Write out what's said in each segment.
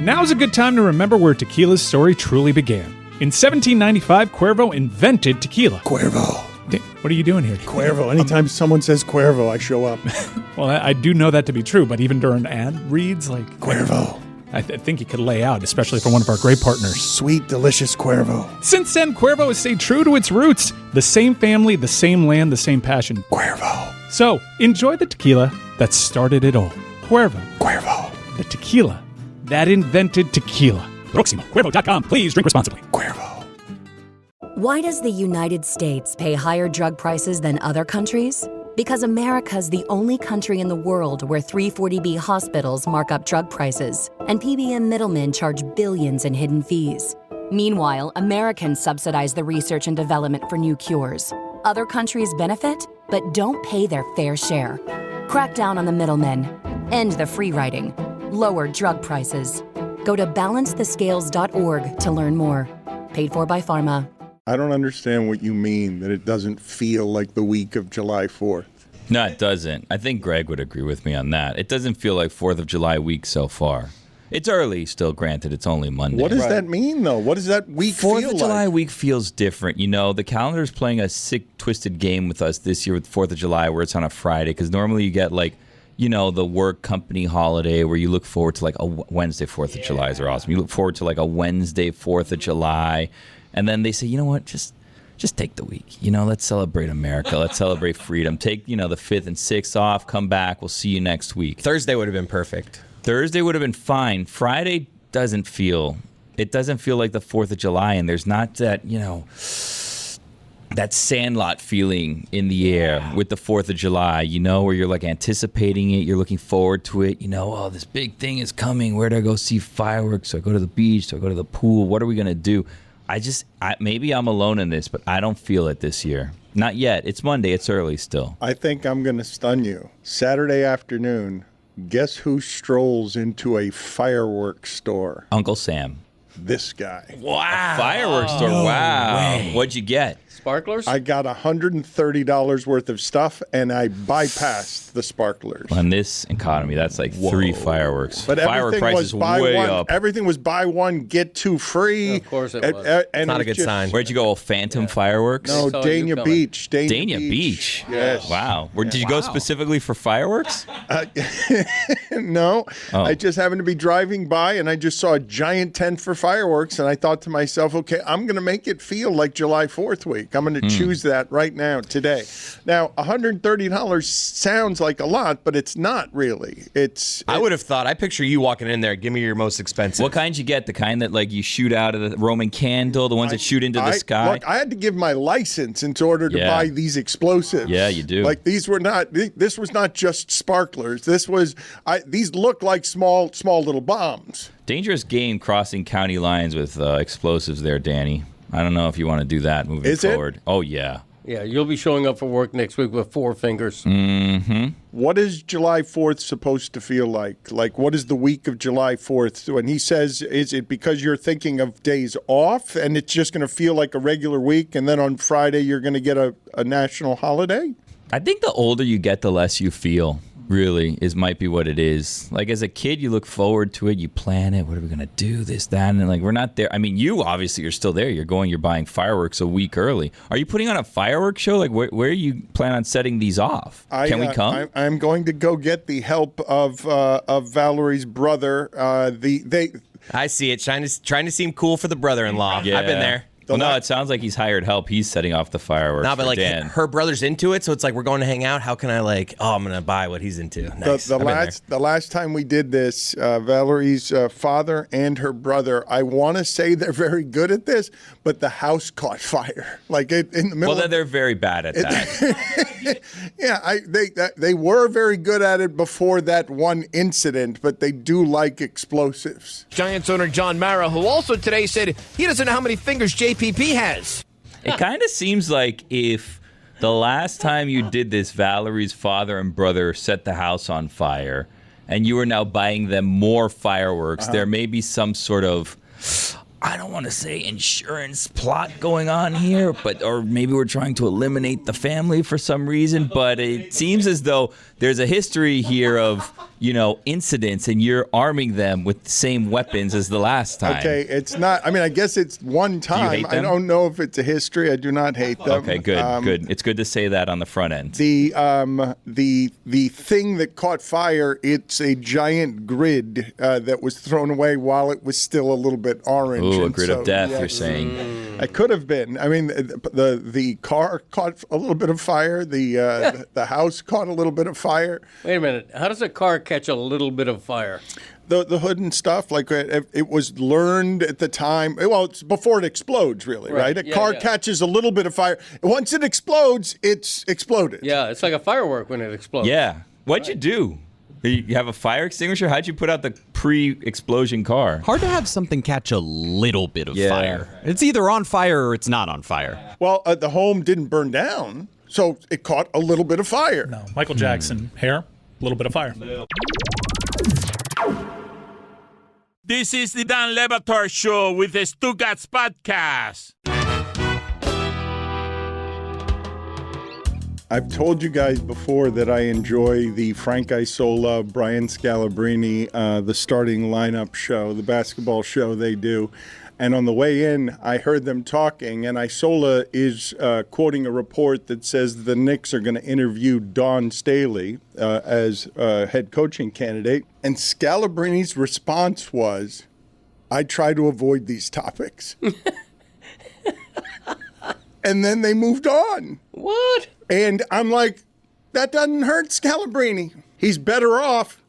Now's a good time to remember where tequila's story truly began. In 1795, Cuervo invented tequila. Cuervo. What are you doing here? Cuervo. Anytime someone says Cuervo, I show up. Well, I do know that to be true, but even during ad reads, like... Cuervo. I think he could lay out, especially for one of our great partners. Sweet, delicious Cuervo. Since then, Cuervo has stayed true to its roots. The same family, the same land, the same passion. Cuervo. So, enjoy the tequila that started it all. Cuervo. Cuervo. The tequila that invented tequila. Proximo. Cuervo.com. Please drink responsibly. Cuervo. Why does the United States pay higher drug prices than other countries? Because America's the only country in the world where 340B hospitals mark up drug prices and PBM middlemen charge billions in hidden fees. Meanwhile, Americans subsidize the research and development for new cures. Other countries benefit, but don't pay their fair share. Crack down on the middlemen. End the free riding. Lower drug prices. Go to balancethescales.org to learn more. Paid for by Pharma. I don't understand what you mean that it doesn't feel like the week of July 4th. No, it doesn't. I think Greg would agree with me on that. It doesn't feel like 4th of July week so far. It's early still, granted. It's only Monday. What does that mean, though? What does that week feel like? 4th of July week feels different. You know, the calendar's playing a sick, twisted game with us this year with 4th of July where it's on a Friday, because normally you get, like, you know, the work company holiday where you look forward to, like, a Wednesday 4th of July are awesome. You look forward to, like, a Wednesday 4th of July. And then they say, you know what, just take the week. You know, let's celebrate America. Let's celebrate freedom. Take, you know, the 5th and 6th off. Come back. We'll see you next week. Thursday would have been perfect. Thursday would have been fine. Friday doesn't feel like the 4th of July. And there's not that, you know, that Sandlot feeling in the air with the 4th of July, you know, where you're like anticipating it. You're looking forward to it. You know, oh, this big thing is coming. Where do I go see fireworks? Do I go to the beach? Do I go to the pool? What are we going to do? Maybe I'm alone in this, but I don't feel it this year. Not yet. It's Monday. It's early still. I think I'm going to stun you. Saturday afternoon, guess who strolls into a fireworks store? Uncle Sam. This guy. Wow. A fireworks store. No wow. Way. What'd you get? Sparklers? I got $130 worth of stuff, and I bypassed the sparklers. On this economy, that's like 3 fireworks. But firework prices way up. Everything was buy one, get 2 free. Of course it was. And not a good sign. Where'd you go? Phantom fireworks? No, Dania Beach. Dania Beach? Yes. Wow. Did you go specifically for fireworks? No. Oh. I just happened to be driving by, and I just saw a giant tent for fireworks, and I thought to myself, okay, I'm going to make it feel like July 4th week. I'm going to choose that right now, today. Now, $130 sounds like a lot, but it's not really. I would have thought, I picture you walking in there, give me your most expensive. What kind you get? The kind that, like, you shoot out of the Roman candle, the ones that shoot into the sky? Look, I had to give my license in order to buy these explosives. Yeah, you do. Like, this was not just sparklers. These look like small little bombs. Dangerous game crossing county lines with explosives there, Danny. I don't know if you want to do that moving forward. Oh, yeah. Yeah, you'll be showing up for work next week with 4 fingers. Mm-hmm. What is July 4th supposed to feel like? Like, what is the week of July 4th? When he says, is it because you're thinking of days off and it's just going to feel like a regular week, and then on Friday you're going to get a national holiday? I think the older you get, the less you feel. Really, might be what it is. Like, as a kid, you look forward to it, you plan it, what are we going to do, this, that, and like, we're not there. I mean, you obviously are still there. You're buying fireworks a week early. Are you putting on a fireworks show? Like, where you plan on setting these off? Can we come? I'm going to go get the help of Valerie's brother. I see it, trying to seem cool for the brother-in-law. Yeah. I've been there. Well, no, it sounds like he's hired help. He's setting off the fireworks. No, but like Dan. her brother's into it, so it's like we're going to hang out. How can I I'm going to buy what he's into. Nice. The last time we did this, Valerie's father and her brother, I want to say they're very good at this, but the house caught fire. Like in the middle. Well, then they're very bad at that. Yeah, they were very good at it before that one incident, but they do like explosives. Giants owner John Mara, who also today said he doesn't know how many fingers JPP has. It kind of seems like if the last time you did this, Valerie's father and brother set the house on fire, and you are now buying them more fireworks, there may be some sort of, I don't want to say insurance plot going on here, or maybe we're trying to eliminate the family for some reason, but it seems as though there's a history here of, incidents, and you're arming them with the same weapons as the last time. Okay, it's not. I mean, I guess it's one time. hate them? I don't know if it's a history. I do not hate them. Okay, good, good. It's good to say that on the front end. The thing that caught fire, it's a giant grid that was thrown away while it was still a little bit orange. Ooh, a And grid so, of death, yeah, you're saying. It could have been. I mean, the car caught a little bit of fire. The house caught a little bit of fire. Wait a minute. How does a car catch a little bit of fire? The hood and stuff, like it was learned at the time. Well, it's before it explodes, really, right? A car catches a little bit of fire. Once it explodes, it's exploded. Yeah, it's like a firework when it explodes. Yeah. What'd you do? You have a fire extinguisher? How'd you put out the pre-explosion car? Hard to have something catch a little bit of Yeah. fire. It's either on fire or it's not on fire. Well, the home didn't burn down, so it caught a little bit of fire. No, Michael Jackson, hair, a little bit of fire. This is the Dan Le Batard Show with the Stugotz podcast. I've told you guys before that I enjoy the Frank Isola, Brian Scalabrine, the starting lineup show, the basketball show they do. And on the way in, I heard them talking, and Isola is quoting a report that says the Knicks are going to interview Dawn Staley as head coaching candidate. And Scalabrine's response was, I try to avoid these topics. And then they moved on. What? And I'm like, that doesn't hurt Scalabrine. He's better off.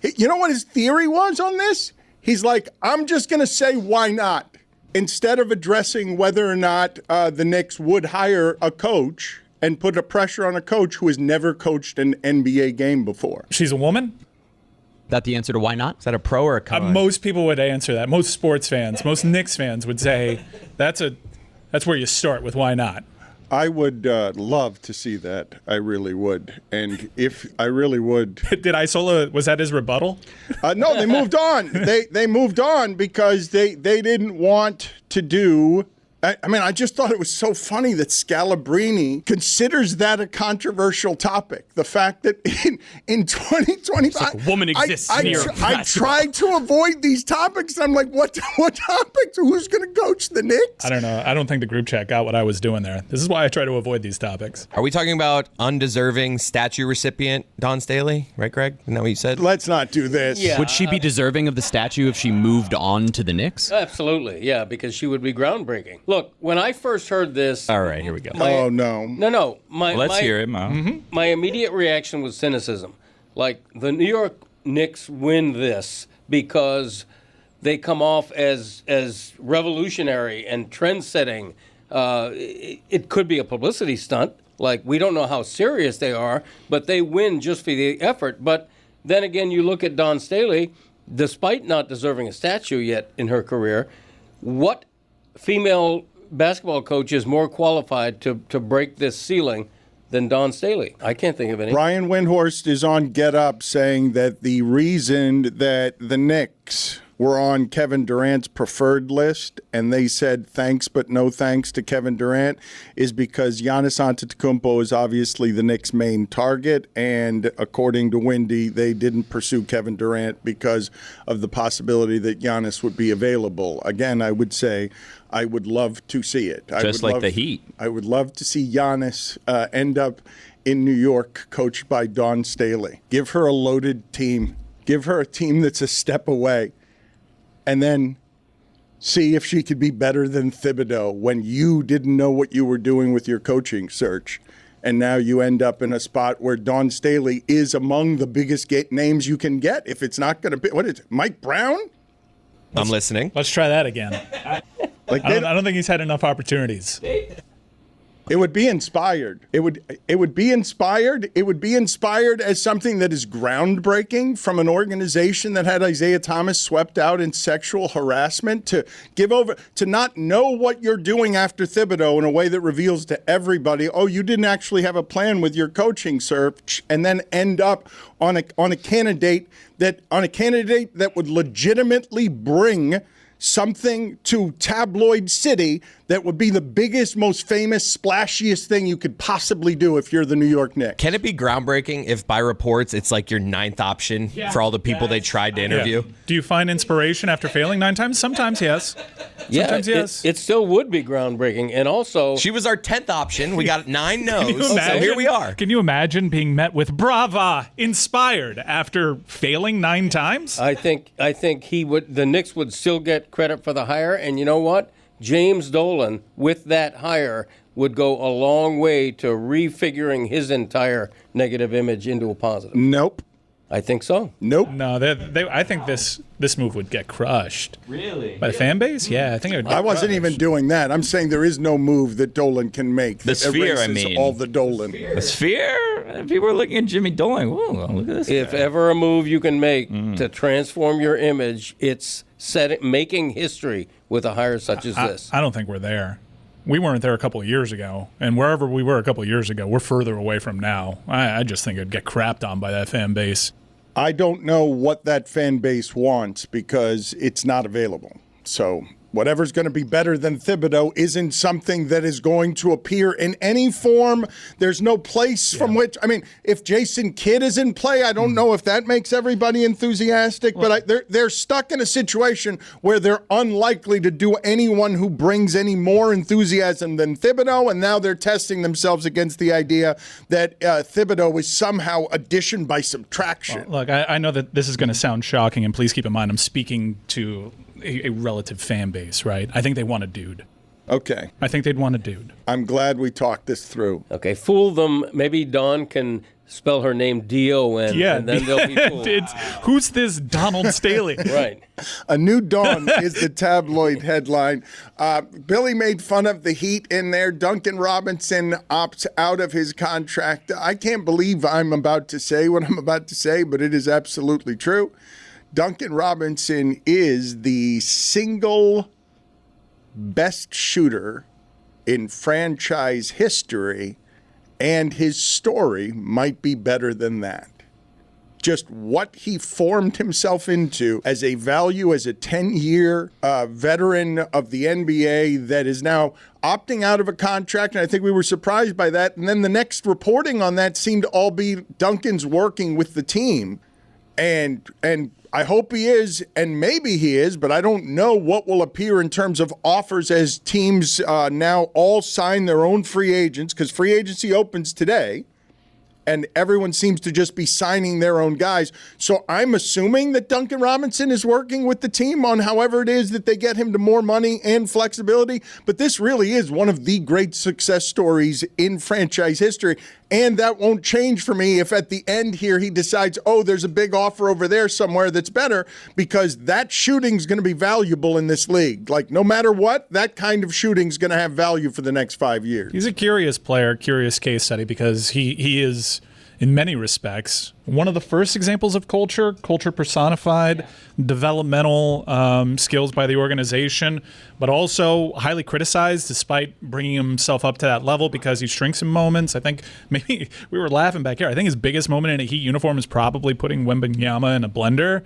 You know what his theory was on this? He's like, I'm just going to say why not. Instead of addressing whether or not the Knicks would hire a coach and put a pressure on a coach who has never coached an NBA game before. She's a woman? That the answer to why not? Is that a pro or a con? Most people would answer that. Most sports fans, most Knicks fans would say that's where you start with why not. I would love to see that. I really would. And if I really would. Did Isola, was that his rebuttal? No, they moved on. They moved on because they didn't want to do. I mean, I just thought it was so funny that Scalabrine considers that a controversial topic. The fact that in 2025, like a woman exists near I tried to avoid these topics. I'm like, what topics? Who's going to coach the Knicks? I don't know. I don't think the group chat got what I was doing there. This is why I try to avoid these topics. Are we talking about undeserving statue recipient Dawn Staley? Right, Greg? Isn't that what you said? Let's not do this. Yeah. Would she be deserving of the statue if she moved on to the Knicks? Absolutely, yeah, because she would be groundbreaking. Look, when I first heard this... All right, here we go. Oh, no. No. Let's hear it, Mo. My immediate reaction was cynicism. Like, the New York Knicks win this because they come off as revolutionary and trend-setting. It could be a publicity stunt. Like, we don't know how serious they are, but they win just for the effort. But then again, you look at Dawn Staley, despite not deserving a statue yet in her career, what female basketball coach is more qualified to break this ceiling than Dawn Staley? I can't think of any. Brian Windhorst is on Get Up saying that the reason that the Knicks were on Kevin Durant's preferred list and they said thanks but no thanks to Kevin Durant is because Giannis Antetokounmpo is obviously the Knicks' main target, and according to Windy, they didn't pursue Kevin Durant because of the possibility that Giannis would be available. Again, I would say I would love to see it. Just like the Heat. I would love to see Giannis end up in New York coached by Dawn Staley. Give her a loaded team. Give her a team that's a step away. And then see if she could be better than Thibodeau when you didn't know what you were doing with your coaching search. And now you end up in a spot where Dawn Staley is among the biggest names you can get. If it's not going to be, what is it, Mike Brown? I'm listening. Let's try that again. I don't think he's had enough opportunities. It would be inspired. It would be inspired. It would be inspired as something that is groundbreaking from an organization that had Isaiah Thomas swept out in sexual harassment, to give over, to not know what you're doing after Thibodeau in a way that reveals to everybody, oh, you didn't actually have a plan with your coaching search, and then end up on a candidate that would legitimately bring something to tabloid city that would be the biggest, most famous, splashiest thing you could possibly do if you're the New York Knicks. Can it be groundbreaking if by reports it's like your 9th option for all the people they tried to interview? Yeah. Do you find inspiration after failing 9 times? Sometimes yes. Sometimes yes. It still would be groundbreaking. And also, She was our 10th option. We got 9 no's. So imagine? here we are. Can you imagine being met with brava, inspired after failing 9 times? I think the Knicks would still get credit for the hire. And you know what? James Dolan, with that hire, would go a long way to refiguring his entire negative image into a positive. Nope. I think so. Nope. No, I think this move would get crushed. Really? By the fan base? Yeah, I think it would get I wasn't crushed. even doing that. I'm saying there is no move that Dolan can make that Sphere, I erases mean. all the Dolan. The Sphere? People are looking at Jimmy Dolan. Whoa, look at this If guy. ever a move you can make to transform your image, it's making history with a hire such as this. I don't think we're there. We weren't there a couple of years ago, and wherever we were a couple of years ago, we're further away from now. I just think it'd get crapped on by that fan base. I don't know what that fan base wants because it's not available. So whatever's going to be better than Thibodeau isn't something that is going to appear in any form. There's no place from which, I mean, if Jason Kidd is in play, I don't know if that makes everybody enthusiastic, but they're stuck in a situation where they're unlikely to do anyone who brings any more enthusiasm than Thibodeau, and now they're testing themselves against the idea that Thibodeau is somehow addition by subtraction. Look, I know that this is going to sound shocking, and please keep in mind I'm speaking to a relative fan base, right? I think they want a dude. Okay. I think they'd want a dude. I'm glad we talked this through. Okay, fool them. Maybe Dawn can spell her name D-O-N, and then they'll be fooled. Who's this Donald Staley? Right. A new dawn is the tabloid headline. Billy made fun of the Heat in there. Duncan Robinson opts out of his contract. I can't believe I'm about to say what I'm about to say, but it is absolutely true. Duncan Robinson is the single best shooter in franchise history, and his story might be better than that. Just what he formed himself into as a value as a 10-year veteran of the NBA that is now opting out of a contract, and I think we were surprised by that. And then the next reporting on that seemed to all be Duncan's working with the team. And I hope he is, and maybe he is, but I don't know what will appear in terms of offers as teams now all sign their own free agents, because free agency opens today, and everyone seems to just be signing their own guys. So I'm assuming that Duncan Robinson is working with the team on however it is that they get him to more money and flexibility. But this really is one of the great success stories in franchise history. And that won't change for me if at the end here he decides, oh, there's a big offer over there somewhere that's better, because that shooting's going to be valuable in this league. Like, no matter what, that kind of shooting's going to have value for the next 5 years. He's a curious player, curious case study, because he is, in many respects, one of the first examples of culture personified, developmental skills by the organization, but also highly criticized despite bringing himself up to that level because he shrinks in moments. I think maybe we were laughing back here. I think his biggest moment in a Heat uniform is probably putting Wembanyama in a blender.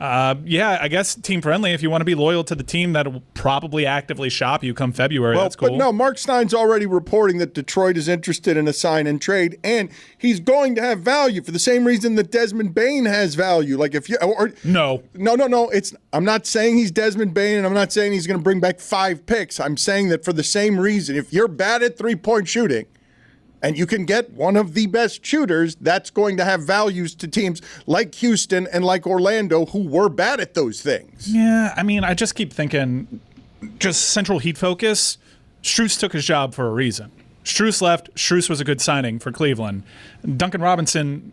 Yeah, I guess team friendly. If you want to be loyal to the team that will probably actively shop you come February, that's cool. But no, Mark Stein's already reporting that Detroit is interested in a sign and trade, and he's going to have value for the same reason that Desmond Bane has value. Like if you no. I'm not saying he's Desmond Bane, and I'm not saying he's going to bring back 5 picks. I'm saying that for the same reason, if you're bad at 3-point shooting, and you can get one of the best shooters, that's going to have values to teams like Houston and like Orlando who were bad at those things. Yeah, I mean, I just keep thinking, just central Heat focus, Strus took his job for a reason. Strus left. Strus was a good signing for Cleveland. Duncan Robinson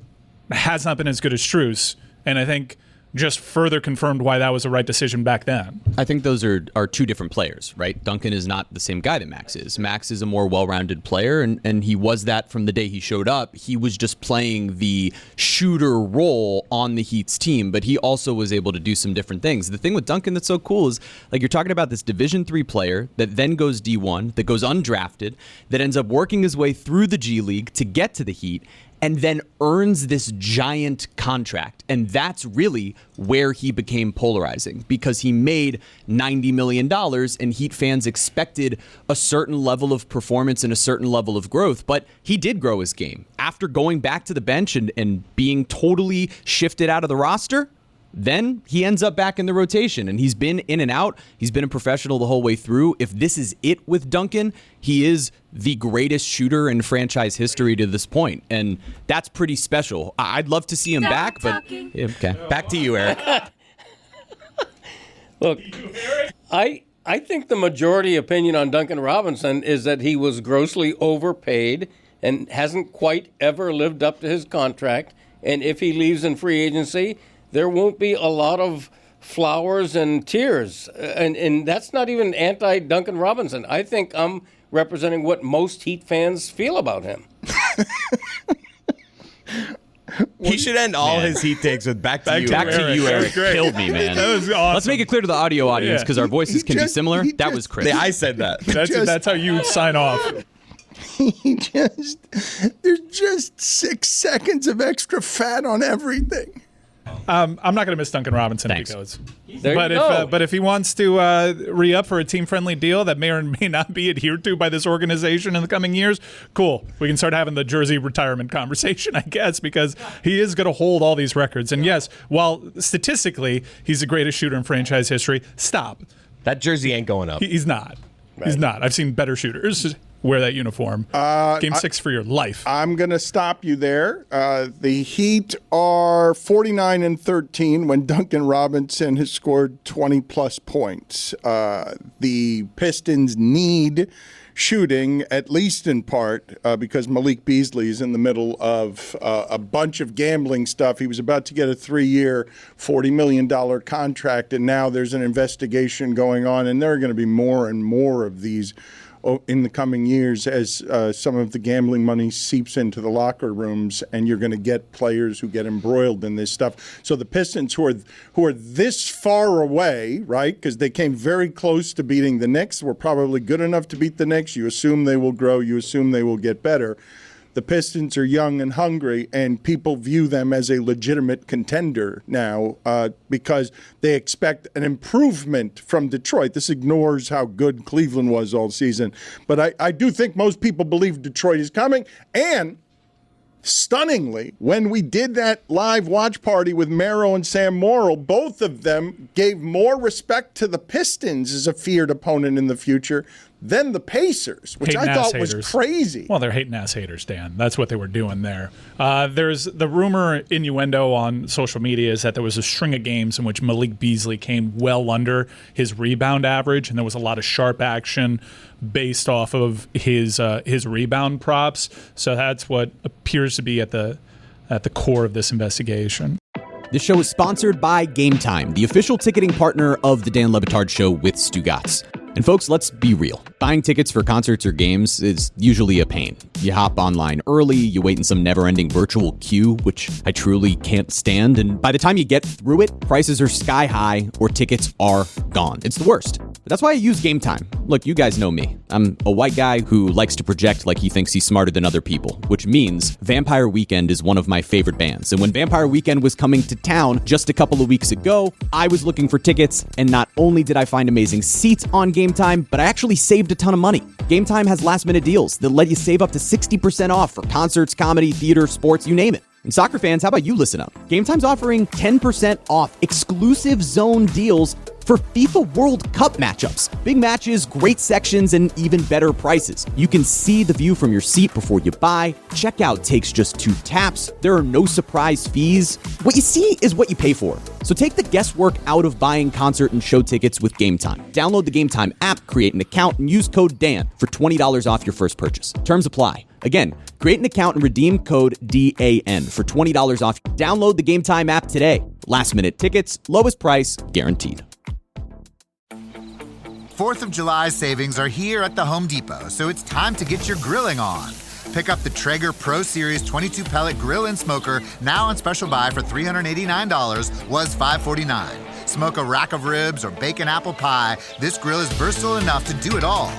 has not been as good as Strus, and I think just further confirmed why that was the right decision back then. I think those are 2 different players, right? Duncan is not the same guy that Max is. Max is a more well-rounded player, and he was that from the day he showed up. He was just playing the shooter role on the Heat's team, but he also was able to do some different things. The thing with Duncan that's so cool is, like, you're talking about this Division III player that then goes D1, that goes undrafted, that ends up working his way through the G League to get to the Heat, and then earns this giant contract. And that's really where he became polarizing, because he made $90 million and Heat fans expected a certain level of performance and a certain level of growth. But he did grow his game. After going back to the bench and being totally shifted out of the roster, then he ends up back in the rotation, and he's been in and out. He's been a professional the whole way through. If this is it with Duncan, he is the greatest shooter in franchise history to this point, and that's pretty special. I'd love to see him back, but okay. Back to you, Eric. Look, I think the majority opinion on Duncan Robinson is that he was grossly overpaid and hasn't quite ever lived up to his contract. And if he leaves in free agency, there won't be a lot of flowers and tears. And that's not even anti-Duncan Robinson. I think I'm representing what most Heat fans feel about him. He should end all his Heat takes with back to you. Back to you, Eric. Great. Killed me, man. That was awesome. Let's make it clear to the audio audience, because our voices can be similar. That was crazy. Yeah, I said that. That's how you sign off. There's just 6 seconds of extra fat on everything. I'm not going to miss Duncan Robinson Thanks. because. There you go. But if he wants to re-up for a team-friendly deal that may or may not be adhered to by this organization in the coming years, cool. We can start having the jersey retirement conversation, I guess, because he is going to hold all these records. And yes, while statistically he's the greatest shooter in franchise history, stop. That jersey ain't going up. He's not. Right. He's not. I've seen better shooters wear that uniform. Game 6 for your life. I'm going to stop you there. The Heat are 49-13 when Duncan Robinson has scored 20-plus points. The Pistons need shooting, at least in part, because Malik Beasley is in the middle of a bunch of gambling stuff. He was about to get a 3-year, $40 million contract, and now there's an investigation going on, and there are going to be more and more of these in the coming years as some of the gambling money seeps into the locker rooms, and you're going to get players who get embroiled in this stuff. So the Pistons, who are this far away, right, because they came very close to beating the Knicks, were probably good enough to beat the Knicks. You assume they will grow. You assume they will get better. The Pistons are young and hungry, and people view them as a legitimate contender now because they expect an improvement from Detroit. This ignores how good Cleveland was all season. But I do think most people believe Detroit is coming. And stunningly, when we did that live watch party with Mero and Sam Morrill, both of them gave more respect to the Pistons as a feared opponent in the future than the Pacers, which I thought was crazy. Well, they're hating-ass haters, Dan. That's what they were doing there. There's the rumor, innuendo on social media is that there was a string of games in which Malik Beasley came well under his rebound average, and there was a lot of sharp action based off of his rebound props. So that's what appears to be at the core of this investigation. This show is sponsored by Game Time, the official ticketing partner of the Dan Le Batard Show with Stugotz. And folks, let's be real. Buying tickets for concerts or games is usually a pain. You hop online early, you wait in some never-ending virtual queue, which I truly can't stand, and by the time you get through it, prices are sky high or tickets are gone. It's the worst. But that's why I use Game Time. Look, you guys know me. I'm a white guy who likes to project like he thinks he's smarter than other people, which means Vampire Weekend is one of my favorite bands. And when Vampire Weekend was coming to town just a couple of weeks ago, I was looking for tickets, and not only did I find amazing seats on Game Time, but I actually saved a ton of money. Game Time has last-minute deals that let you save up to 60% off for concerts, comedy, theater, sports, you name it. And soccer fans, how about you listen up? Game Time's offering 10% off exclusive zone deals for FIFA World Cup matchups. Big matches, great sections, and even better prices. You can see the view from your seat before you buy. Checkout takes just 2 taps. There are no surprise fees. What you see is what you pay for. So take the guesswork out of buying concert and show tickets with Game Time. Download the Game Time app, create an account, and use code DAN for $20 off your first purchase. Terms apply. Again, create an account and redeem code DAN for $20 off. Download the Game Time app today. Last minute tickets, lowest price, guaranteed. 4th of July savings are here at the Home Depot, so it's time to get your grilling on. Pick up the Traeger Pro Series 22 pellet grill and smoker, now on special buy for $389, was $549. Smoke a rack of ribs or bake an apple pie. This grill is versatile enough to do it all.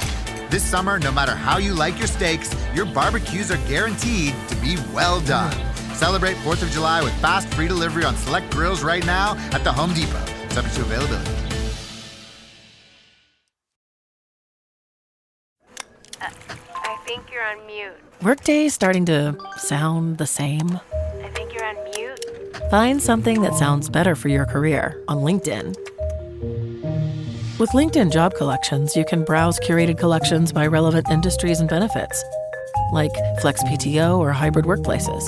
This summer, no matter how you like your steaks, your barbecues are guaranteed to be well done. Celebrate 4th of July with fast, free delivery on select grills right now at the Home Depot. Subject to availability. I think you're on mute. Workday starting to sound the same? I think you're on mute. Find something that sounds better for your career on LinkedIn. With LinkedIn Job Collections, you can browse curated collections by relevant industries and benefits, like flex PTO or hybrid workplaces,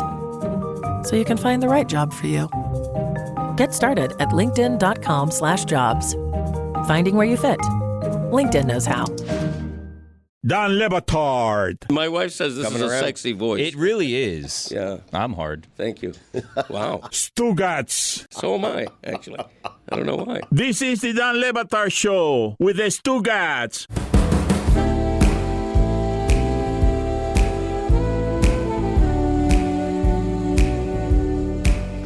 so you can find the right job for you. Get started at linkedin.com/jobs. Finding where you fit. LinkedIn knows how. Don Le Batard. My wife says this is a sexy voice. It really is. Yeah. I'm hard. Thank you. Wow. Stugotz. So am I, actually. I don't know why. This is the Don Le Batard Show with the Stugotz.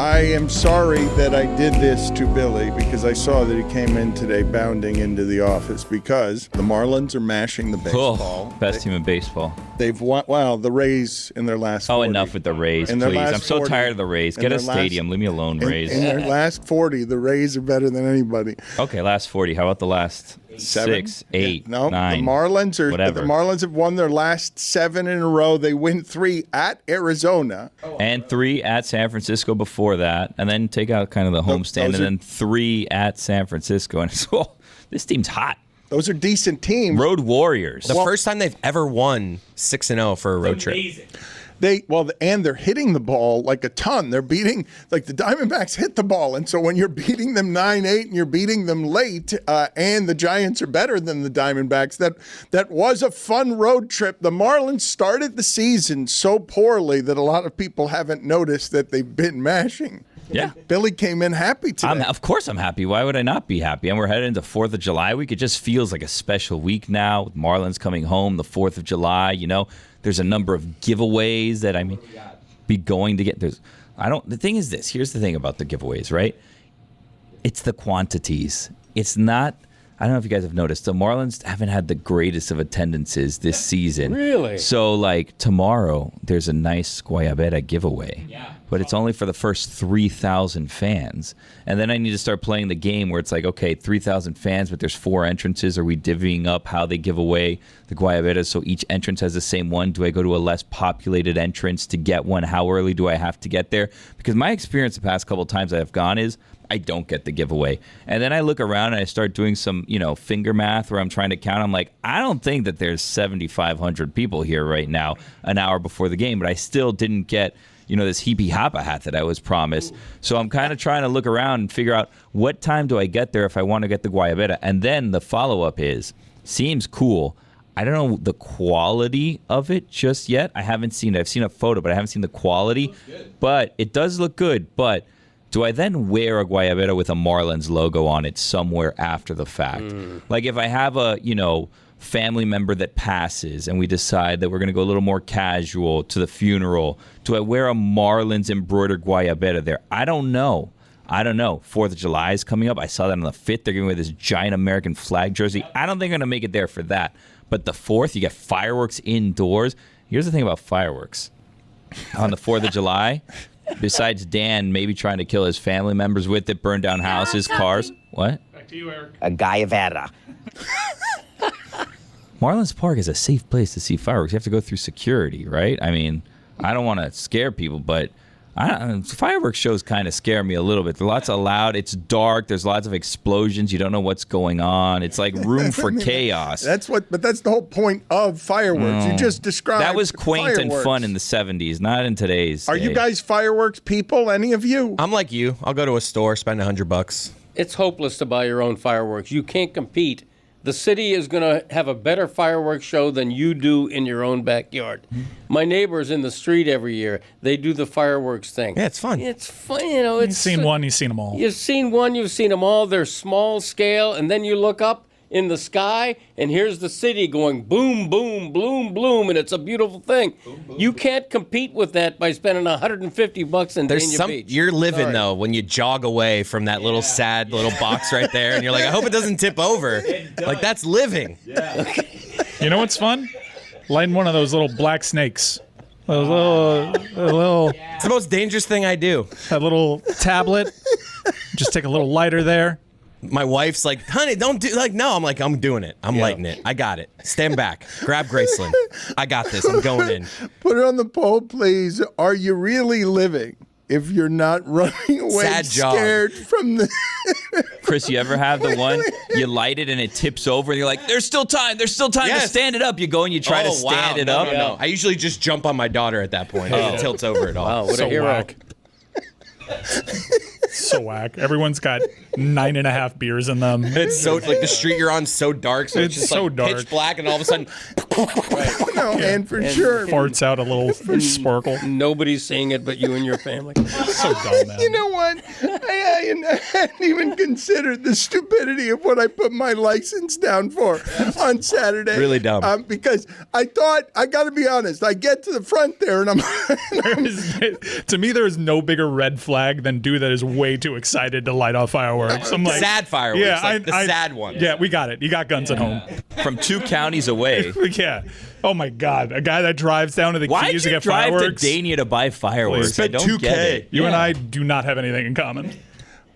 I am sorry that I did this to Billy because I saw that he came in today bounding into the office because the Marlins are mashing the baseball. Best team in baseball. They've won, well, the Rays in their last 40. Oh, enough with the Rays, In their please. last I'm so 40. tired of the Rays. In Get a their stadium. Leave me alone, Rays. In their last 40, the Rays are better than anybody. Okay, last 40. How about the last 6, 8, No, 9? the Marlins whatever. The Marlins have won their last 7 in a row. They win 3 at Arizona. And 3 at San Francisco before that. And then take out kind of the homestand. And then 3 at San Francisco. And it's, oh, this team's hot. Those are decent teams. Road Warriors. The first time they've ever won 6-0 for a road trip. And they're hitting the ball like a ton. They're beating, like the Diamondbacks hit the ball. And so when you're beating them 9-8 and you're beating them late, and the Giants are better than the Diamondbacks, that was a fun road trip. The Marlins started the season so poorly that a lot of people haven't noticed that they've been mashing. Yeah. Billy came in happy today. Of course I'm happy. Why would I not be happy? And we're headed into 4th of July week. It just feels like a special week now with Marlins coming home, the 4th of July. You know, there's a number of giveaways that be going to get. The thing is this. Here's the thing about the giveaways, right? It's the quantities. It's not. I don't know if you guys have noticed. The Marlins haven't had the greatest of attendances this season. Really? So, like, tomorrow, there's a nice Guayabera giveaway. Yeah. But it's only for the first 3,000 fans. And then I need to start playing the game where it's like, okay, 3,000 fans, but there's 4 entrances. Are we divvying up how they give away the Guayaberas so each entrance has the same one? Do I go to a less populated entrance to get one? How early do I have to get there? Because my experience the past couple of times I've gone is I don't get the giveaway. And then I look around and I start doing some, finger math where I'm trying to count. I'm like, I don't think that there's 7,500 people here right now, an hour before the game, but I still didn't get, this Hippie Hoppa hat that I was promised. So I'm kind of trying to look around and figure out what time do I get there if I want to get the Guayabera. And then the follow-up seems cool. I don't know the quality of it just yet. I haven't seen it. I've seen a photo, but I haven't seen the quality. But it does look good. But do I then wear a Guayabera with a Marlins logo on it somewhere after the fact? Like if I have a, family member that passes and we decide that we're going to go a little more casual to the funeral, do I wear a Marlins embroidered Guayabera there? I don't know. 4th of July is coming up. I saw that on the 5th. They're giving away this giant American flag jersey. I don't think I'm going to make it there for that. But the 4th, you get fireworks indoors. Here's the thing about fireworks. On the 4th of July, besides Dan maybe trying to kill his family members with it, burn down houses, cars. What? Back to you, Eric. A Guayabera. Marlins Park is a safe place to see fireworks. You have to go through security, right? I mean, I don't want to scare people, but fireworks shows kind of scare me a little bit. There's lots of loud. It's dark. There's lots of explosions. You don't know what's going on. It's like room for chaos. But that's the whole point of fireworks. You just described that was quaint fireworks. and fun in the 70s, not in today's. Are you guys fireworks people? Any of you? I'm like you. I'll go to a store, spend $100. It's hopeless to buy your own fireworks. You can't compete. The city is going to have a better fireworks show than you do in your own backyard. My neighbors in the street every year, they do the fireworks thing. Yeah, it's fun. It's fun, You've seen one, you've seen them all. You've seen one, you've seen them all. They're small scale, and then you look up in the sky, and here's the city going boom, boom, bloom, bloom, and it's a beautiful thing. Boom, boom, you can't compete with that by spending $150 in Dania Beach. You're living, though, when you jog away from that little sad little box right there, and you're like, I hope it doesn't tip over. Like, that's living. Yeah. You know what's fun? Lighting one of those little black snakes. A little. It's the most dangerous thing I do. A little tablet. Just take a little lighter there. My wife's like, honey, don't do no. I'm like, I'm doing it. I'm lighting it. I got it. Stand back. Grab Graceland. I got this. I'm going in. Put it on the poll, please. Are you really living if you're not running away Sad job. scared from the... Chris, you ever have the one, you light it and it tips over and you're like, there's still time to stand it up. You go and you try to stand it up. No. I usually just jump on my daughter at that point. It tilts over it all. Wow, what a hero. Whack. So whack. Everyone's got 9.5 beers in them. It's so like the street you're on so dark, so it's just so like dark. pitch black, and all of a sudden, and for sure, farts out a little sparkle. Nobody's seeing it but you and your family. So dumb, man. You know what? I hadn't even considered the stupidity of what I put my license down for on Saturday. Really dumb. Because I thought, I got to be honest, I get to the front there and I'm... To me, there is no bigger red flag than dude that is way too excited to light off fireworks. I'm like, sad fireworks, like the sad one. Yeah, we got it. You got guns at home. From 2 counties away. Yeah. Oh my God, a guy that drives down to the Why'd Keys to you get drive fireworks. to Dania to buy fireworks? I don't get it. You and I do not have anything in common.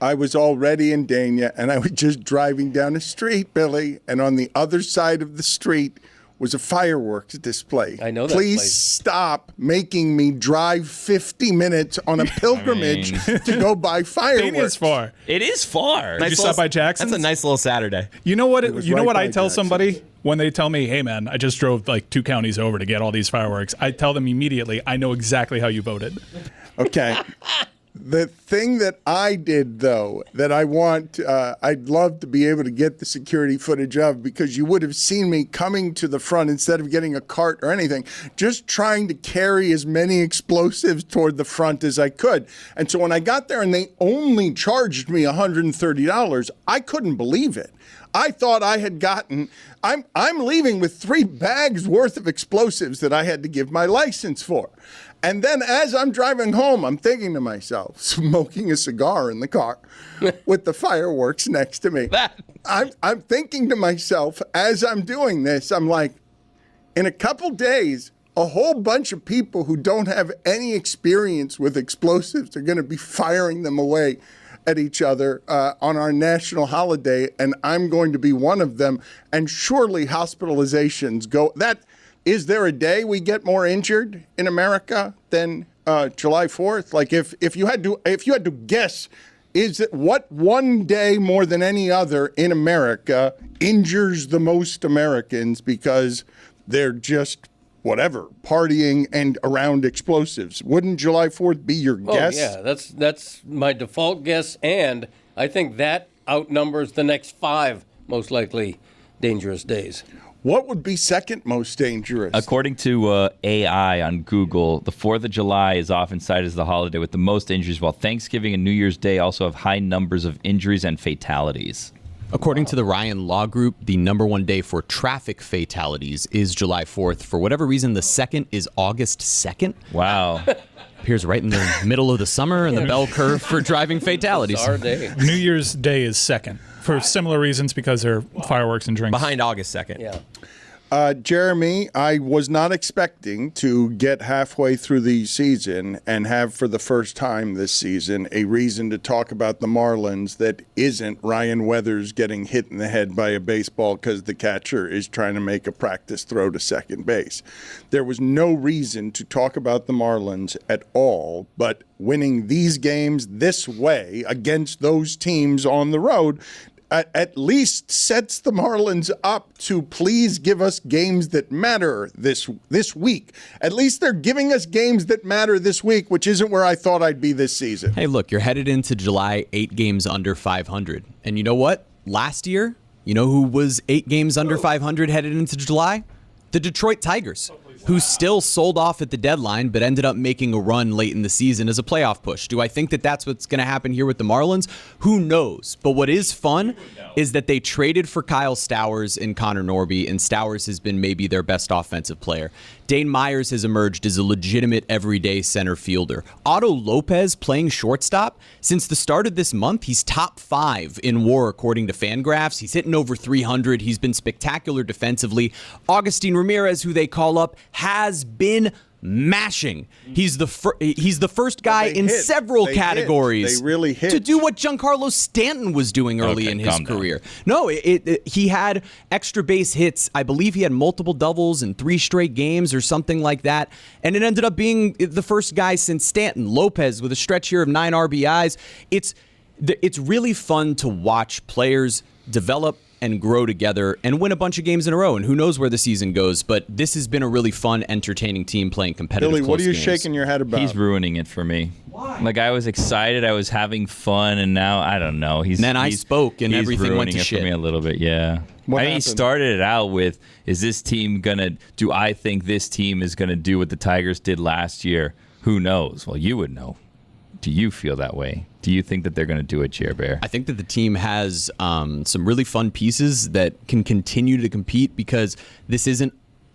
I was already in Dania, and I was just driving down the street, Billy, and on the other side of the street was a fireworks display. I know that Please place. stop making me drive 50 minutes on a pilgrimage to go buy fireworks. Dania's far. It is far. Did you stop by Jackson's? That's a nice little Saturday. You know what? was You know right what by I tell Jackson's. somebody when they tell me, "Hey, man, I just drove like 2 counties over to get all these fireworks." I tell them immediately, "I know exactly how you voted." Okay. The thing that I did, though, that I want, I'd love to be able to get the security footage of, because you would have seen me coming to the front instead of getting a cart or anything, just trying to carry as many explosives toward the front as I could. And so when I got there and they only charged me $130, I couldn't believe it. I thought I had gotten, I'm leaving with 3 bags worth of explosives that I had to give my license for. And then as I'm driving home, I'm thinking to myself, smoking a cigar in the car with the fireworks next to me. I'm thinking to myself, as I'm doing this, I'm like, in a couple days, a whole bunch of people who don't have any experience with explosives are going to be firing them away at each other on our national holiday, and I'm going to be one of them. And surely hospitalizations go... Is there a day we get more injured in America than July 4th? Like if you had to guess, is it what one day more than any other in America injures the most Americans because they're just whatever partying and around explosives? Wouldn't July 4th be your guess? Oh yeah, that's my default guess, and I think that outnumbers the next 5 most likely dangerous days. What would be second most dangerous? According to AI on Google, the 4th of July is often cited as the holiday with the most injuries, while Thanksgiving and New Year's Day also have high numbers of injuries and fatalities. According to the Ryan Law Group, the number 1 day for traffic fatalities is July 4th. For whatever reason, the second is August 2nd. Wow. Appears right in the middle of the summer and the bell curve for driving fatalities. It's our day. New Year's Day is second for similar reasons, because they're fireworks and drinks. Behind August 2nd. Yeah. Jeremy, I was not expecting to get halfway through the season and have for the first time this season a reason to talk about the Marlins that isn't Ryan Weathers getting hit in the head by a baseball because the catcher is trying to make a practice throw to second base. There was no reason to talk about the Marlins at all, but winning these games this way against those teams on the road at least sets the Marlins up to please give us games that matter this week. At least they're giving us games that matter this week, which isn't where I thought I'd be this season. Hey, look, you're headed into July 8 games under 500. And you know what? Last year, you know who was 8 games under 500 headed into July? The Detroit Tigers. who still sold off at the deadline but ended up making a run late in the season as a playoff push. Do I think that that's what's going to happen here with the Marlins? Who knows? But what is fun is that they traded for Kyle Stowers and Connor Norby, and Stowers has been maybe their best offensive player. Dane Myers has emerged as a legitimate everyday center fielder. Otto Lopez playing shortstop. Since the start of this month, he's top 5 in WAR according to Fangraphs. He's hitting over 300. He's been spectacular defensively. Augustin Ramirez, who they call up, has been mashing. He's the first guy in several categories They really hit. to do what Giancarlo Stanton was doing early in his career. No, he had extra base hits. I believe he had multiple doubles in 3 straight games or something like that. And it ended up being the first guy since Stanton. Lopez with a stretch here of 9 RBIs. It's really fun to watch players develop and grow together and win a bunch of games in a row. And who knows where the season goes, but this has been a really fun, entertaining team playing competitive Billy, what are you games. shaking your head about? He's ruining it for me. Why? Like, I was excited, I was having fun, and now I don't know. I spoke and everything went to shit. shit For me a little bit, yeah. He started it out with, do I think this team is gonna do what the Tigers did last year? Who knows? Well, you would know. Do you feel that way? Do you think that they're going to do it, Chair Bear? I think that the team has some really fun pieces that can continue to compete because this isn't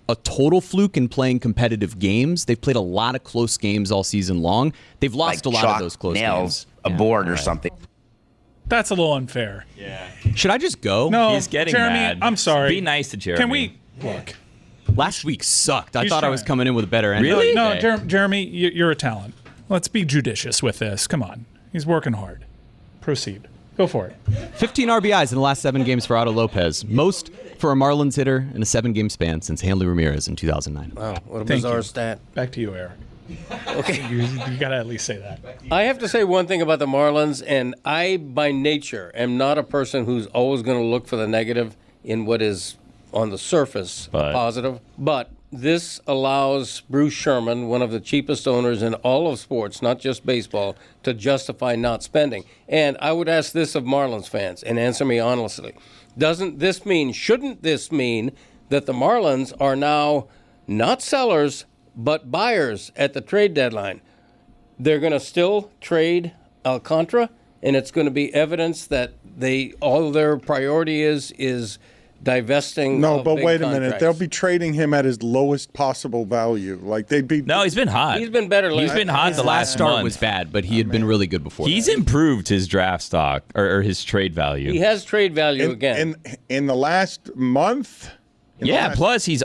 a total fluke in playing competitive games. They've played a lot of close games all season long. They've lost a lot of those close games. A board or something. That's a little unfair. Yeah. Should I just go? No, He's getting Jeremy, mad. I'm sorry. Be nice to Jeremy. Can we look? Last week sucked. I He's thought I was trying. coming in with a better ending. Really? No, Okay. Jeremy, you're a talent. Let's be judicious with this. Come on. He's working hard. Proceed. Go for it. 15 RBIs in the last 7 games for Otto Lopez. Most for a Marlins hitter in a 7-game span since Hanley Ramirez in 2009. Wow, what a Thank bizarre you. stat. Back to you, Eric. Okay. You got to at least say that. I have to say one thing about the Marlins, and I, by nature, am not a person who's always going to look for the negative in what is on the surface positive. But this allows Bruce Sherman, one of the cheapest owners in all of sports, not just baseball, to justify not spending. And I would ask this of Marlins fans, and answer me honestly. Shouldn't this mean that the Marlins are now not sellers, but buyers at the trade deadline? They're going to still trade Alcantara, and it's going to be evidence that all their priority is divesting. No, of but big wait a minute. contracts. They'll be trading him at his lowest possible value. Like they'd be. No, he's been hot. He's been better. He's been hot the last start month. was bad, but he had been really good before. He's improved his draft stock or his trade value. He has trade value again. In the last month. Yeah, plus he's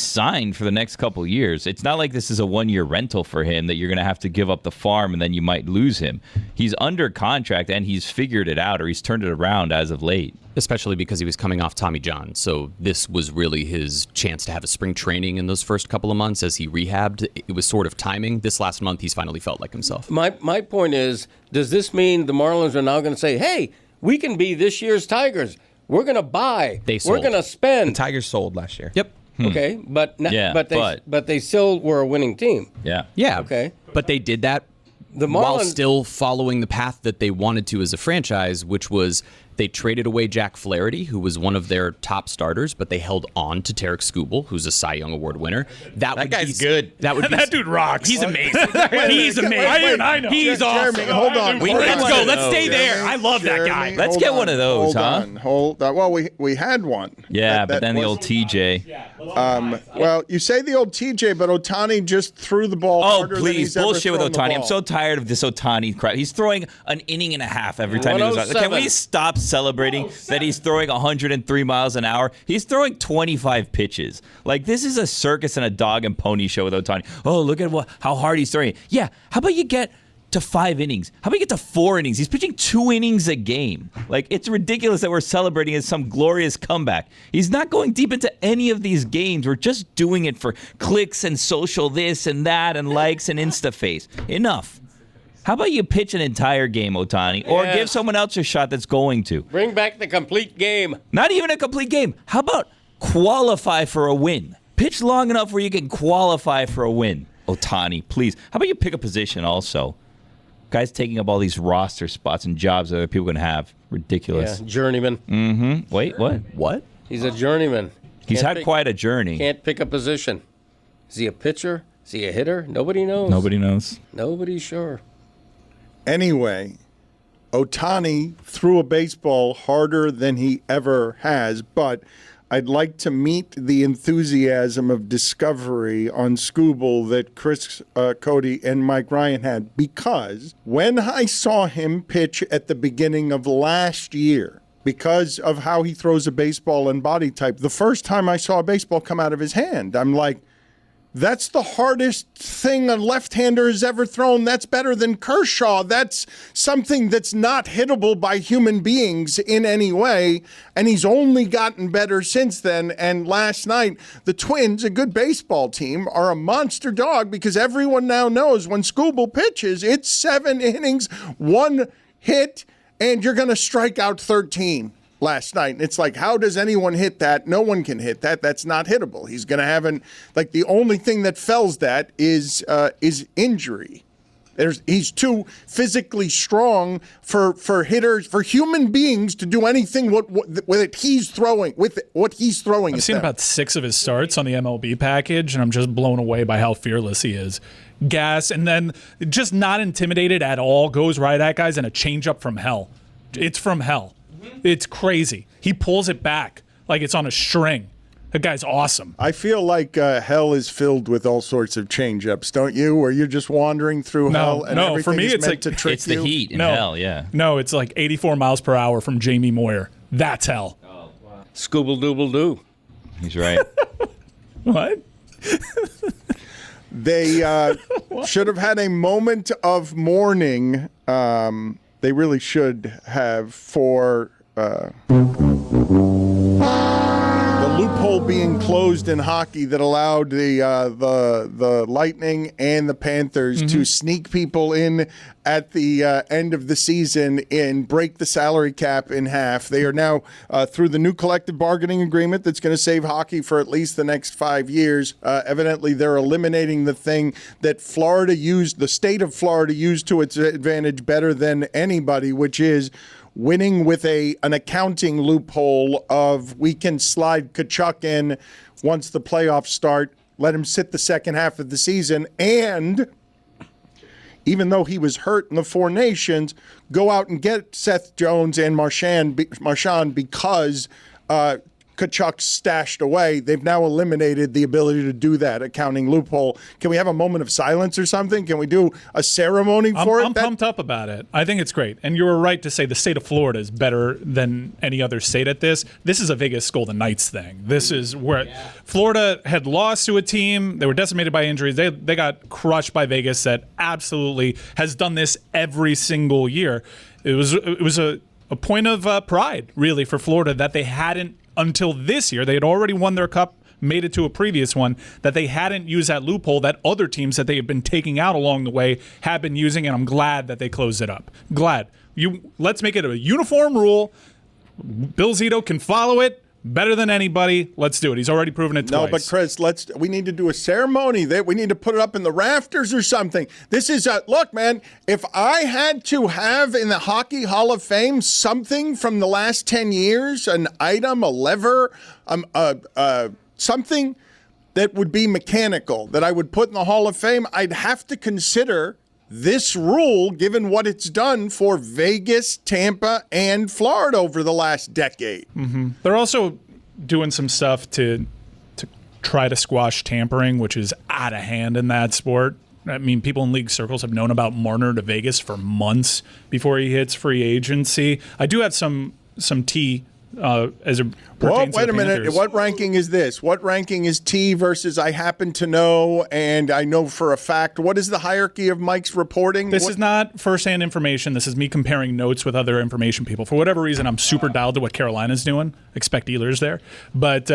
signed for the next couple years. It's not like this is a 1-year rental for him that you're going to have to give up the farm and then you might lose him. He's under contract and he's figured it out, or he's turned it around as of late. Especially because he was coming off Tommy John. So this was really his chance to have a spring training in those first couple of months as he rehabbed. It was sort of timing. This last month, he's finally felt like himself. My point is, does this mean the Marlins are now going to say, hey, we can be this year's Tigers? We're going to buy. They sold. We're going to spend. The Tigers sold last year. Yep. Okay, but they still were a winning team. Yeah. Yeah. Okay. But they did that while still following the path that they wanted to as a franchise, which was they traded away Jack Flaherty, who was one of their top starters, but they held on to Tarek Skubal, who's a Cy Young Award winner. That guy's good. That would be, That dude rocks. He's amazing. He's amazing. I know. He's awesome. Jeremy, hold on. Let's go. Let's stay Jeremy, there. I love that guy. Let's get one of those, huh? Hold on. Well, we had one. Yeah, but That then the was- old TJ. Well, you say the old TJ, but Ohtani just threw the ball Oh, harder than please. he's ever Bullshit with thrown the Ohtani. I'm ball. so tired of this Ohtani crap. He's throwing an inning and a half every time he goes out. Can we stop celebrating that he's throwing 103 miles an hour? He's throwing 25 pitches. Like, this is a circus and a dog and pony show with Ohtani. Oh, look at how hard he's throwing. Yeah, how about you get to 5 innings? How about you get to 4 innings? He's pitching 2 innings a game. Like, it's ridiculous that we're celebrating as some glorious comeback. He's not going deep into any of these games. We're just doing it for clicks and social this and that and likes and Instaface. Enough. How about you pitch an entire game, Ohtani, or Yeah. give someone else a shot that's going to? Bring back the complete game. Not even a complete game. How about qualify for a win? Pitch long enough where you can qualify for a win. Ohtani, please. How about you pick a position also? Guys taking up all these roster spots and jobs that other people can have. Ridiculous. Yeah, journeyman. Wait, what? What? He's a journeyman. He's Can't had quite a journey. Can't pick a position. Is he a pitcher? Is he a hitter? Nobody knows. Nobody knows. Nobody's sure. Anyway, Ohtani threw a baseball harder than he ever has, but I'd like to meet the enthusiasm of discovery on Scooble that Chris Cody and Mike Ryan had, because when I saw him pitch at the beginning of last year, because of how he throws a baseball and body type, the first time I saw a baseball come out of his hand, I'm like, that's the hardest thing a left-hander has ever thrown. That's better than Kershaw. That's something that's not hittable by human beings in any way. And he's only gotten better since then. And last night, the Twins, a good baseball team, are a monster dog because everyone now knows when Scooble pitches, it's 7 innings, 1 hit, and you're going to strike out 13. Last night. And it's like, how does anyone hit that? No one can hit that. That's not hittable. He's going to have the only thing that fells that is injury. He's too physically strong for hitters, for human beings to do anything with what he's throwing. I've seen about 6 of his starts on the MLB package, and I'm just blown away by how fearless he is. Gas, and then just not intimidated at all. Goes right at guys, and a changeup from hell. It's from hell. It's crazy. He pulls it back like it's on a string. That guy's awesome. I feel like hell is filled with all sorts of change-ups, don't you? Where you're just wandering through hell and everything for me, is it's meant like to trick It's the you. heat in hell, yeah. No, it's like 84 miles per hour from Jamie Moyer. That's hell. Oh, wow. Scooble-dooble-doo. He's right. What? They should have had a moment of mourning. They really should have for the loophole being closed in hockey that allowed the Lightning and the Panthers to sneak people in at the end of the season and break the salary cap in half. They are now through the new collective bargaining agreement that's going to save hockey for at least the next 5 years. Evidently, they're eliminating the thing that the state of Florida used to its advantage better than anybody, which is winning with an accounting loophole of we can slide Tkachuk in once the playoffs start, let him sit the second half of the season, and even though he was hurt in the Four Nations, go out and get Seth Jones and Marchand because Tkachuk's stashed away. They've now eliminated the ability to do that accounting loophole. Can we have a moment of silence or something? Can we do a ceremony for it? I'm pumped up about it. I think it's great. And you were right to say the state of Florida is better than any other state at this. This is a Vegas Golden Knights thing. This is where Florida had lost to a team. They were decimated by injuries. They got crushed by Vegas that absolutely has done this every single year. It was a point of pride, really, for Florida that they hadn't until this year. They had already won their cup, made it to a previous one, that they hadn't used that loophole that other teams that they have been taking out along the way have been using, and I'm glad that they closed it up. Glad. Let's make it a uniform rule. Bill Zito can follow it better than anybody. Let's do it. He's already proven it twice. No, but Chris, we need to do a ceremony. We need to put it up in the rafters or something. This is look, man, if I had to have in the Hockey Hall of Fame something from the last 10 years, an item, a lever, something that would be mechanical that I would put in the Hall of Fame, I'd have to consider this rule, given what it's done for Vegas, Tampa, and Florida over the last decade. Mm-hmm. They're also doing some stuff to try to squash tampering, which is out of hand in that sport. I mean, people in league circles have known about Marner to Vegas for months before he hits free agency. I do have some tea as a pertains to wait the a minute. Panthers. What ranking is this? What ranking is T versus I happen to know and I know for a fact? What is the hierarchy of Mike's reporting? This is not firsthand information. This is me comparing notes with other information people. For whatever reason, I'm super dialed to what Carolina's doing. Expect Ehlers there. But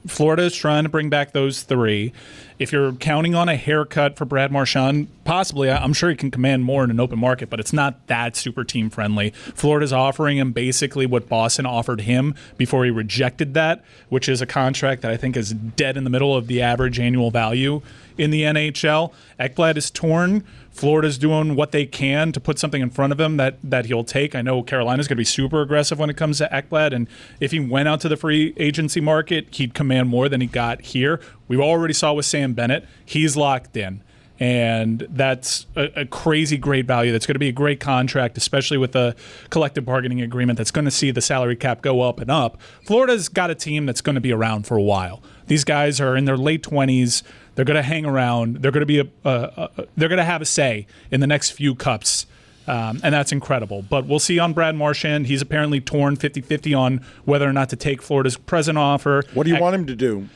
Florida's trying to bring back those 3. If you're counting on a haircut for Brad Marchand, possibly, I'm sure he can command more in an open market, but it's not that super team friendly. Florida's offering him basically what Boston offered him him before he rejected that, which is a contract that I think is dead in the middle of the average annual value in the NHL. Ekblad is torn. Florida's doing what they can to put something in front of him that he'll take. I know Carolina's going to be super aggressive when it comes to Ekblad, and if he went out to the free agency market, he'd command more than he got here. We already saw with Sam Bennett. He's locked in, and that's a crazy great value. That's going to be a great contract, especially with the collective bargaining agreement that's going to see the salary cap go up and up. Florida's got a team that's going to be around for a while. These guys are in their late 20s. They're going to hang around. They're going to be they're going to have a say in the next few cups, and that's incredible. But we'll see on Brad Marchand. He's apparently torn 50-50 on whether or not to take Florida's present offer. What do you want him to do?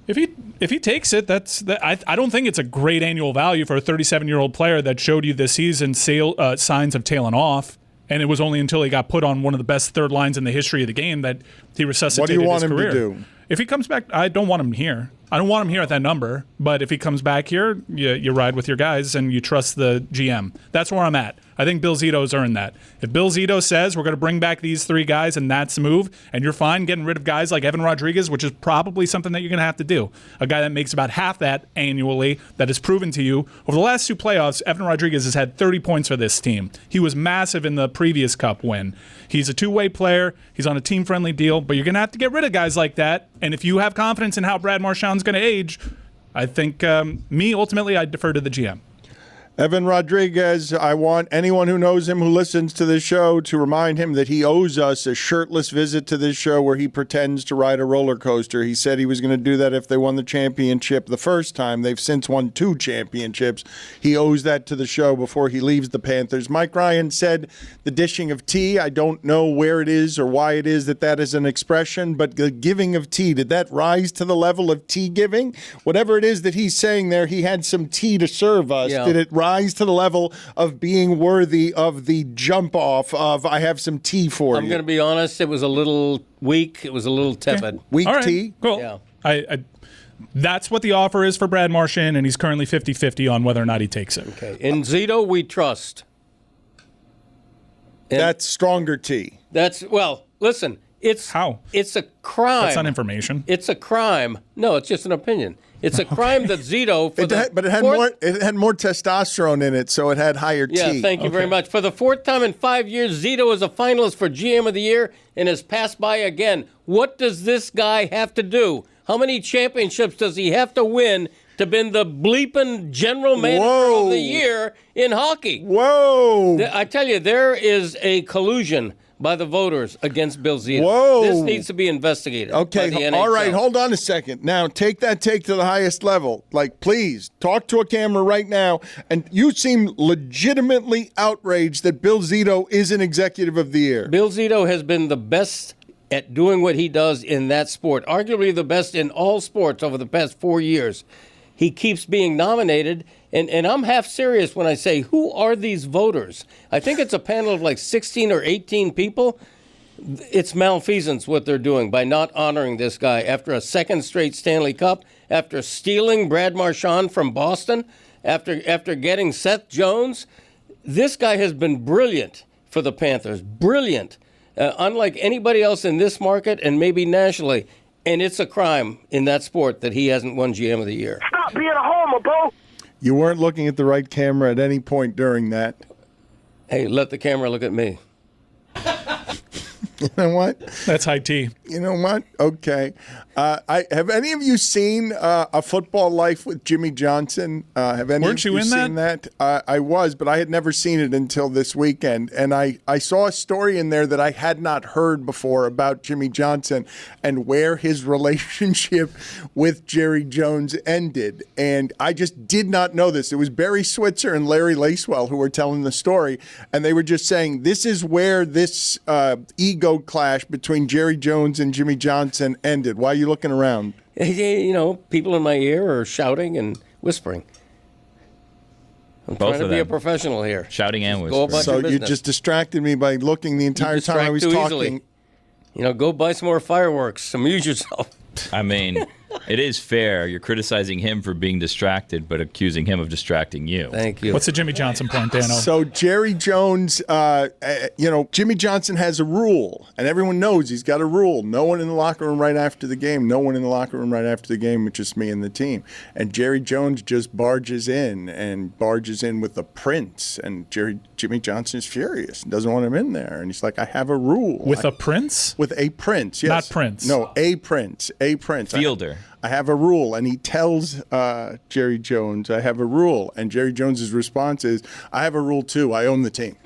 If he takes it, I don't think it's a great annual value for a 37-year-old player that showed you this season signs of tailing off. And it was only until he got put on one of the best third lines in the history of the game that he resuscitated his career. What do you want him to do? If he comes back, I don't want him here. I don't want him here at that number. But if he comes back here, you ride with your guys and you trust the GM. That's where I'm at. I think Bill Zito's earned that. If Bill Zito says we're going to bring back these three guys and that's the move, and you're fine getting rid of guys like Evan Rodriguez, which is probably something that you're going to have to do. A guy that makes about half that annually, that has proven to you. Over the last two playoffs, Evan Rodriguez has had 30 points for this team. He was massive in the previous Cup win. He's a two-way player. He's on a team-friendly deal, but you're going to have to get rid of guys like that. And if you have confidence in how Brad Marchand's going to age, I think ultimately, I'd defer to the GM. Evan Rodriguez, I want anyone who knows him who listens to this show to remind him that he owes us a shirtless visit to this show where he pretends to ride a roller coaster. He said he was going to do that if they won the championship the first time. They've since won 2 championships. He owes that to the show before he leaves the Panthers. Mike Ryan said the dishing of tea. I don't know where it is or why it is that is an expression, but the giving of tea, did that rise to the level of tea giving? Whatever it is that he's saying there, he had some tea to serve us. Yeah. Did it rise to the level of being worthy of the jump off of I have some tea for you? I'm going to be honest. It was a little weak. It was a little tepid. Weak All right, tea? Cool. Yeah. That's what the offer is for Brad Marchand, and he's currently 50-50 on whether or not he takes it. Okay. In Zito, we trust. And that's stronger tea. Listen. It's a crime. That's not information. It's a crime. No, it's just an opinion. It's a crime that Zito. But it had more testosterone in it, so it had higher tea. Yeah, thank you very much. For the 4th time in 5 years, Zito is a finalist for GM of the Year and has passed by again. What does this guy have to do? How many championships does he have to win to be the bleeping general manager of the year in hockey? Whoa! I tell you, there is a collusion by the voters against Bill Zito. Whoa. This needs to be investigated. Okay, by the NHL. all right, hold on a second. Now, take that take to the highest level. Like, please, talk to a camera right now. And you seem legitimately outraged that Bill Zito is an executive of the year. Bill Zito has been the best at doing what he does in that sport, arguably the best in all sports over the past 4 years. He keeps being nominated, and I'm half serious when I say, who are these voters? I think it's a panel of like 16 or 18 people. It's malfeasance what they're doing by not honoring this guy after a second straight Stanley Cup, after stealing Brad Marchand from Boston, after getting Seth Jones. This guy has been brilliant for the Panthers, brilliant, unlike anybody else in this market and maybe nationally. And it's a crime in that sport that he hasn't won GM of the Year. Stop being a homer, Bo. You weren't looking at the right camera at any point during that. Hey, let the camera look at me. You know what? That's high tea. You know what? Okay. Have any of you seen A Football Life with Jimmy Johnson? Have any Weren't of you seen that? I was, but I had never seen it until this weekend. And I saw a story in there that I had not heard before about Jimmy Johnson and where his relationship with Jerry Jones ended. And I just did not know this. It was Barry Switzer and Larry Lacewell who were telling the story. And they were just saying, this is where this ego clash between Jerry Jones and Jimmy Johnson ended. Why are you looking around? You know, people in my ear are shouting and whispering. I'm Both trying to of be a them. professional here. Shouting and Go whispering. about So your you business. just distracted me by looking the entire time I was too talking. easily. You know, go buy some more fireworks. Amuse yourself. I mean, It is fair. You're criticizing him for being distracted, but accusing him of distracting you. Thank you. What's the Jimmy Johnson point, Dano? So Jerry Jones, Jimmy Johnson has a rule, and everyone knows he's got a rule. No one in the locker room right after the game. No one in the locker room right after the game. It's just me and the team. And Jerry Jones just barges in with the prince, and Jimmy Johnson is furious and doesn't want him in there. And he's like, I have a rule. With a prince? With a prince, yes. Not Prince. No, a prince. Fielder. I have a rule. And he tells Jerry Jones, I have a rule. And Jerry Jones's response is, I have a rule too. I own the team.